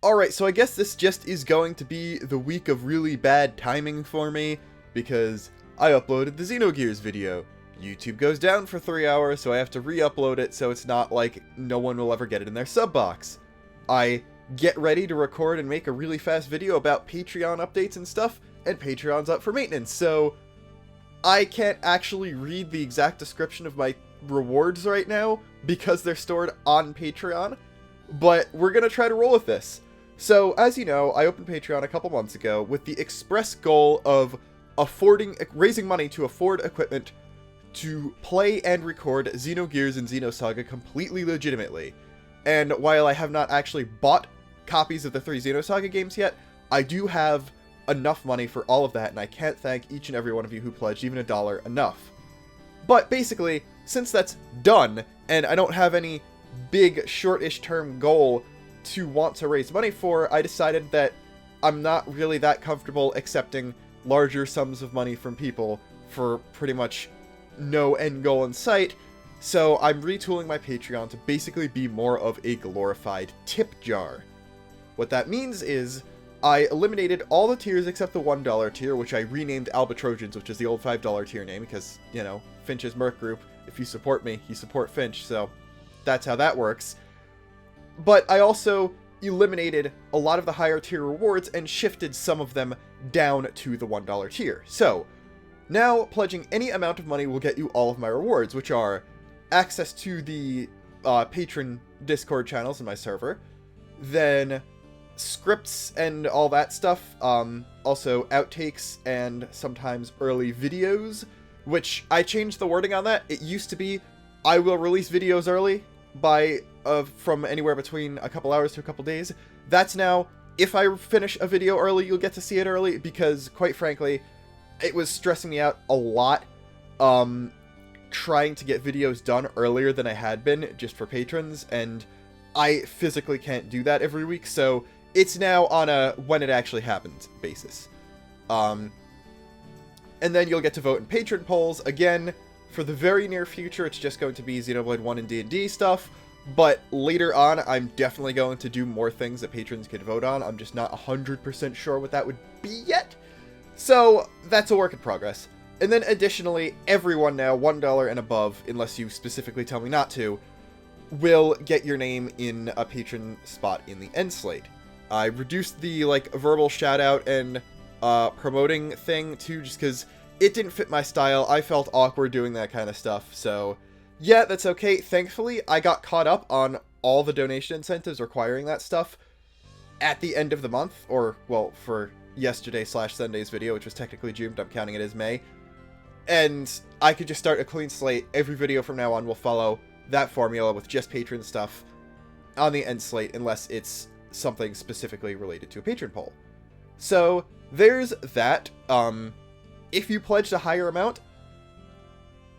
Alright, so I guess this just is going to be the week of really bad timing for me, because I uploaded the Xenogears video. YouTube goes down for 3 hours, so I have to re-upload it, so it's not like no one will ever get it in their sub box. I get ready to record and make a really fast video about Patreon updates and stuff, and Patreon's up for maintenance, so I can't actually read the exact description of my rewards right now, because they're stored on Patreon, but we're gonna try to roll with this. So, as you know, I opened Patreon a couple months ago with the express goal of raising money to afford equipment to play and record Xenogears and Xenosaga completely legitimately. And while I have not actually bought copies of the 3 Xenosaga games yet, I do have enough money for all of that, and I can't thank each and every one of you who pledged even $1 enough. But basically, since that's done, and I don't have any big shortish term goal to want to raise money for, I decided that I'm not really that comfortable accepting larger sums of money from people for pretty much no end goal in sight, so I'm retooling my Patreon to basically be more of a glorified tip jar. What that means is, I eliminated all the tiers except the $1 tier, which I renamed Albatrojans, which is the old $5 tier name, because, you know, Finch's Merc Group, if you support me, you support Finch, so that's how that works. But I also eliminated a lot of the higher tier rewards and shifted some of them down to the $1 tier. So, now pledging any amount of money will get you all of my rewards, which are access to the patron Discord channels in my server, then scripts and all that stuff, also outtakes and sometimes early videos, which I changed the wording on that. It used to be, I will release videos early by from anywhere between a couple hours to a couple days. That's now, if I finish a video early, you'll get to see it early, because quite frankly, it was stressing me out a lot, trying to get videos done earlier than I had been, just for patrons, and I physically can't do that every week, so it's now on a when it actually happens basis. And then you'll get to vote in patron polls. Again, for the very near future, it's just going to be Xenoblade 1 and D&D stuff, but later on, I'm definitely going to do more things that patrons could vote on. I'm just not 100% sure what that would be yet. So, that's a work in progress. And then additionally, everyone now, $1 and above, unless you specifically tell me not to, will get your name in a patron spot in the end slate. I reduced the, verbal shout-out and promoting thing, too, just because it didn't fit my style. I felt awkward doing that kind of stuff, so yeah, that's okay. Thankfully, I got caught up on all the donation incentives requiring that stuff at the end of the month, or, well, for yesterday/Sunday's video, which was technically June, but I'm counting it as May. And I could just start a clean slate. Every video from now on will follow that formula with just patron stuff on the end slate, unless it's something specifically related to a patron poll. So, there's that. If you pledged a higher amount,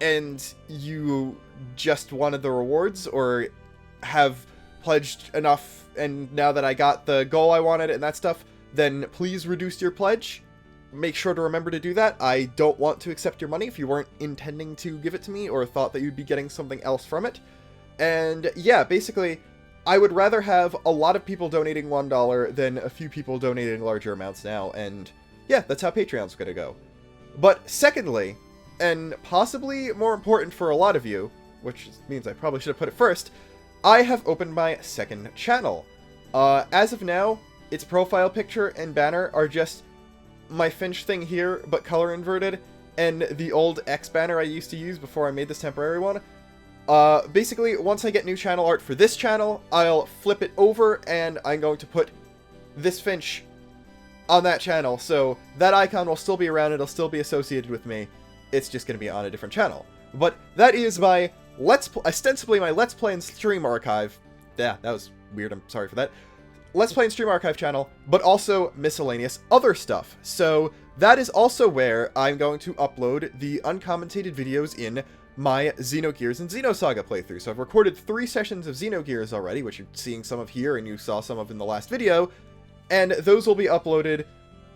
and you just wanted the rewards, or have pledged enough, and now that I got the goal I wanted and that stuff, then please reduce your pledge. Make sure to remember to do that. I don't want to accept your money if you weren't intending to give it to me, or thought that you'd be getting something else from it. And yeah, basically, I would rather have a lot of people donating $1 than a few people donating larger amounts now, and yeah, that's how Patreon's gonna go. But secondly, and possibly more important for a lot of you, which means I probably should have put it first, I have opened my second channel. As of now, its profile picture and banner are just my Finch thing here, but color inverted, and the old X banner I used to use before I made this temporary one. Basically, once I get new channel art for this channel, I'll flip it over, and I'm going to put this Finch on that channel, so that icon will still be around, it'll still be associated with me. It's just going to be on a different channel. But that is my ostensibly my Let's Play and Stream Archive. Yeah, that was weird, I'm sorry for that. Let's Play and Stream Archive channel, but also miscellaneous other stuff. So that is also where I'm going to upload the uncommentated videos in my Xenogears and Xenosaga playthrough. So I've recorded 3 sessions of Xenogears already, which you're seeing some of here and you saw some of in the last video, and those will be uploaded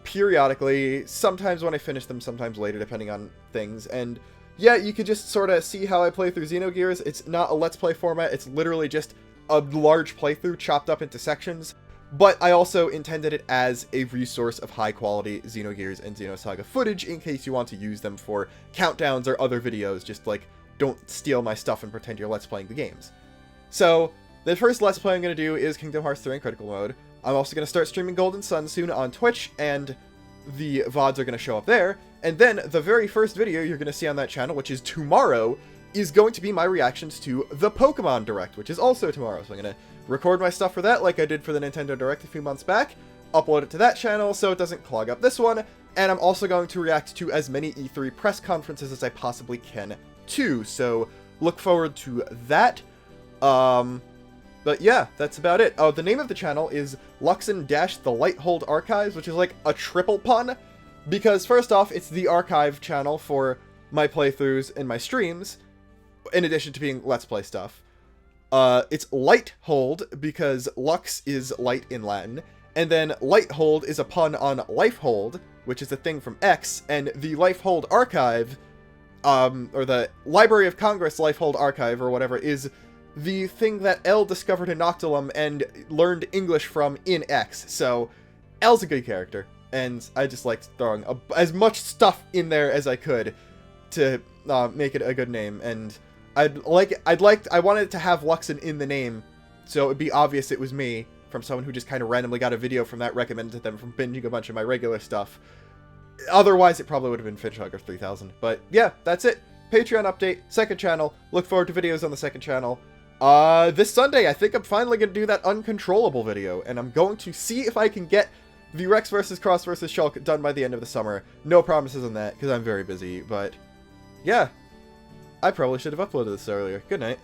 periodically, sometimes when I finish them, sometimes later, depending on things. And yeah, you can just sort of see how I play through Xenogears. It's not a Let's Play format, it's literally just a large playthrough chopped up into sections. but I also intended it as a resource of high-quality Xenogears and Xenosaga footage in case you want to use them for countdowns or other videos. Just, like, don't steal my stuff and pretend you're Let's Playing the games. So, the first Let's Play I'm going to do is Kingdom Hearts 3 in Critical Mode. I'm also going to start streaming Golden Sun soon on Twitch, and the VODs are going to show up there. And then, the very first video you're going to see on that channel, which is tomorrow, is going to be my reactions to the Pokemon Direct, which is also tomorrow. So I'm going to record my stuff for that like I did for the Nintendo Direct a few months back, upload it to that channel so it doesn't clog up this one, and I'm also going to react to as many E3 press conferences as I possibly can too, so look forward to that. But yeah, that's about it. Oh, the name of the channel is Luxin - The Lighthold Archives, which is like a triple pun, because first off, it's the archive channel for my playthroughs and my streams, in addition to being Let's Play stuff. It's Lighthold because Lux is light in Latin, and then Lighthold is a pun on Lifehold, which is a thing from X, and the Lifehold Archive, or the Library of Congress Lifehold Archive, or whatever, is the thing that L discovered in Noctilum and learned English from in X. So, L's a good character, and I just liked throwing as much stuff in there as I could to make it a good name, and I wanted to have Luxin in the name, so it'd be obvious it was me, from someone who just kind of randomly got a video from that recommended to them from binging a bunch of my regular stuff. Otherwise, it probably would have been Finchhugger 3000. But yeah, that's it. Patreon update, second channel. Look forward to videos on the second channel. This Sunday, I think I'm finally going to do that Uncontrollable video, and I'm going to see if I can get the Rex vs. Cross vs. Shulk done by the end of the summer. No promises on that, because I'm very busy, but yeah. I probably should have uploaded this earlier. Good night.